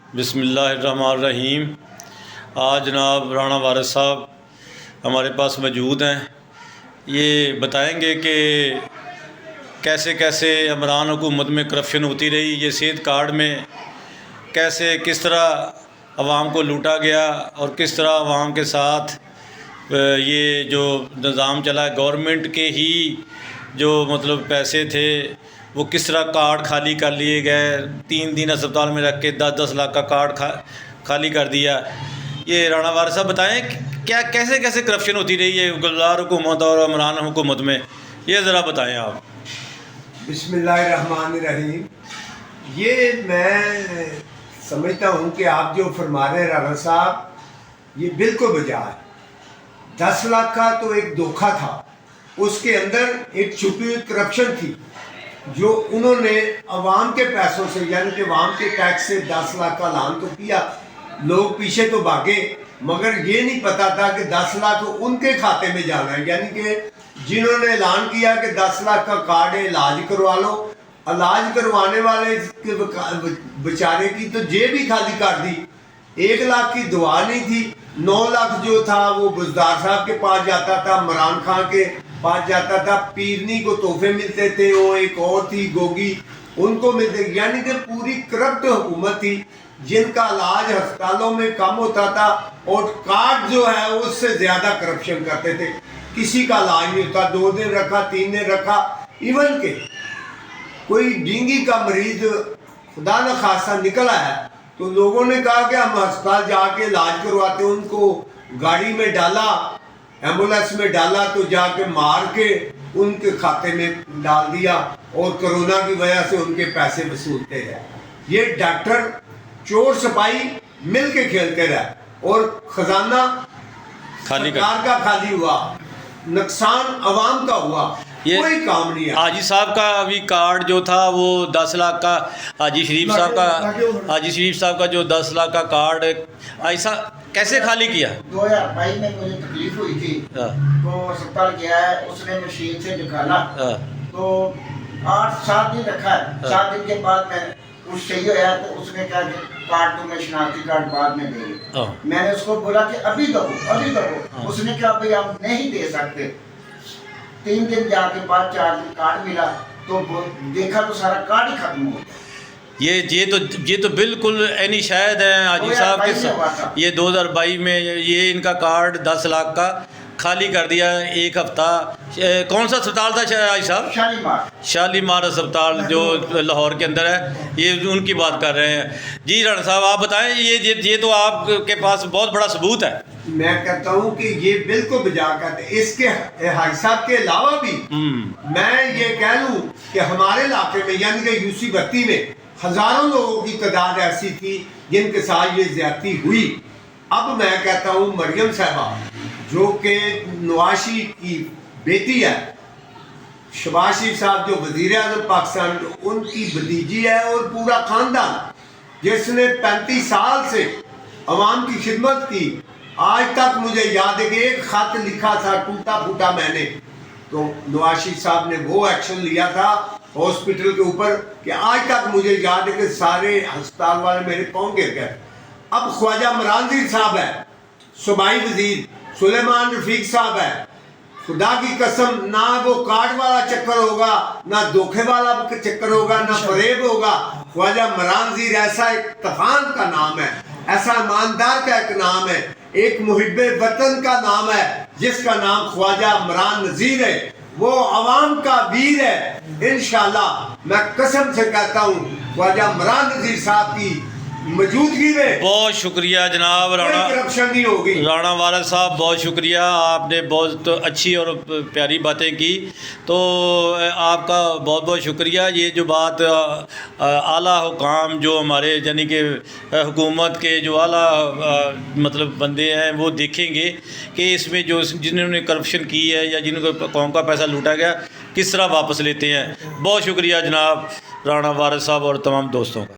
بسم اللہ الرحمن الرحیم۔ آج جناب رانا وارث صاحب ہمارے پاس موجود ہیں۔ یہ بتائیں گے کہ کیسے کیسے عمران حکومت میں کرپشن ہوتی رہی، یہ صحت کارڈ میں کس طرح عوام کو لوٹا گیا اور کس طرح عوام کے ساتھ یہ جو نظام چلا ہے گورنمنٹ کے ہی جو پیسے تھے وہ کس طرح کارڈ خالی کر لیے گئے، 3 دن اسپتال میں رکھ کے 10-10 لاکھ کا کارڈ خالی کر دیا۔ یہ رانا وارث صاحب بتائیں کیا کیسے کرپشن ہوتی رہی ہے گلزار حکومت اور عمران حکومت میں، یہ ذرا بتائیں آپ۔ بسم اللہ الرحمن الرحیم۔ یہ میں سمجھتا ہوں کہ آپ جو فرما رہے ہیں رانا صاحب، یہ بالکل بجا ہے۔ 10 لاکھ کا تو ایک دھوکہ تھا، اس کے اندر ایک چھپی ہوئی کرپشن تھی جو انہوں نے عوام کے پیسوں سے، یعنی کہ عوام کے ٹیکس سے 10 لاکھ کا اعلان تو کیا، لوگ پیچھے تو بھاگے، مگر یہ نہیں پتا تھا کہ 10 لاکھ ان کے کھاتے میں جانا ہے۔ یعنی کہ جنہوں نے اعلان کیا کہ 10 لاکھ کا کارڈ ہے، علاج کروا لو، علاج کروانے والے بیچارے کی تو جیب ہی خالی کر دی۔ 1 لاکھ کی دعا نہیں تھی، 9 لاکھ جو تھا وہ بزدار صاحب کے پاس جاتا تھا، عمران خان کے پاس جاتا تھا، پیرنی کو تحفے ملتے تھے، وہ ایک اور تھی گوگی، ان کو ملتے، یعنی کہ پوری کرپٹ حکومت تھی جن کا علاج ہسپتالوں میں کم ہوتا تھا اور کارڈ جو ہے اس سے زیادہ کرپشن کرتے تھے۔ کسی کا علاج نہیں ہوتا، 2 دن رکھا، 3 دن رکھا، ایون کہ کوئی ڈینگی کا مریض خدا نخواستہ نکلا ہے تو لوگوں نے کہا کہ ہم ہسپتال جا کے علاج کرواتے ہیں، ان کو گاڑی میں ڈالا، ایمبولینس میں ڈالا تو جا کے مار کے ان کے کھاتے میں ڈال دیا اور کرونا کی وجہ سے ان کے پیسے وصولتے رہے۔ یہ ڈاکٹر چور سپاہی مل کے کھیلتے رہے اور خزانہ سرکار کا خالی ہوا، نقصان عوام کا ہوا، کوئی کام نہیں ہے۔ حاجی صاحب کا ابھی کارڈ جو تھا وہ 10 لاکھ کا، حاجی شریف صاحب کا جو 10 لاکھ کا کارڈ ایسا کیسے خالی کیا؟ 2022 میں مجھے تکلیف ہوئی تھی تو اسپتال گیا ہے، اس نے مشین سے نکالا تو 8-7 دن رکھا ہے۔ 7 دن کے بعد میں کچھ صحیح ہوا تو اس نے کہا کہ کارڈ تمہیں شناختی کارڈ بعد میں دے گے۔ میں نے اس کو بولا کہ ابھی دو۔ اس نے کہا بھئی ہم نہیں دے سکتے۔ 3 دن جا کے بعد 4 دن کارڈ ملا تو دیکھا تو سارا کارڈ ہی ختم ہو گیا۔ یہ تو بالکل عینی شاہد ہیں حاجی صاحب کے، یہ 2022 میں یہ ان کا کارڈ 10 لاکھ کا خالی کر دیا 1 ہفتہ۔ کون سا اسپتال تھا حاجی صاحب؟ شالیمار اسپتال جو لاہور کے اندر ہے، یہ ان کی بات کر رہے ہیں۔ جی رانا صاحب آپ بتائیں، یہ تو آپ کے پاس بہت بڑا ثبوت ہے۔ میں کہتا ہوں کہ یہ بالکل بجا کرتے، اس کے حاجی صاحب کے علاوہ بھی میں یہ کہہ لوں کہ ہمارے علاقے میں یعنی کہ یوسی 32 میں ہزاروں لوگوں کی تعداد ایسی تھی جن کے ساتھ یہ زیادتی ہوئی۔ اب میں کہتا ہوں مریم صاحبہ جو کہ نواز شریف کی بیٹی ہے، شہباز شریف صاحب جو وزیر اعظم پاکستان، ان کی بھتیجی ہے اور پورا خاندان جس نے 35 سال سے عوام کی خدمت کی، آج تک مجھے یاد ہے کہ ایک خط لکھا تھا ٹوٹا پھوٹا میں نے، تو نواز شریف صاحب نے وہ ایکشن لیا تھا ہاسپٹل کے اوپر کہ آج تک مجھے یاد ہے کہ سارے ہسپتال والے میرے پاؤں گر گئے۔ اب خواجہ عمران صاحب ہے، صوبائی وزیر سلیمان رفیق صاحب ہے، خدا کی قسم نہ وہ کارڈ والا چکر ہوگا، نہ دھوکے والا چکر ہوگا، نہ فریب ہوگا۔ خواجہ عمران ایسا ایک طوفان کا نام ہے، ایسا ایماندار کا ایک نام ہے، ایک محب وطن کا نام ہے جس کا نام خواجہ عمران نذیر ہے، وہ عوام کا ویر ہے۔ انشاءاللہ میں قسم سے کہتا ہوں خواجہ عمران نذیر صاحب کی موجودگی میں بہت شکریہ جناب رانا وارث صاحب، بہت شکریہ، آپ نے بہت اچھی اور پیاری باتیں کی، تو آپ کا بہت بہت شکریہ۔ یہ جو بات اعلیٰ حکام جو ہمارے یعنی کہ حکومت کے جو اعلیٰ بندے ہیں وہ دیکھیں گے کہ اس میں جو جنہوں نے کرپشن کی ہے یا جن کو قوم کا پیسہ لوٹا گیا کس طرح واپس لیتے ہیں۔ بہت شکریہ جناب رانا وارث صاحب اور تمام دوستوں کا۔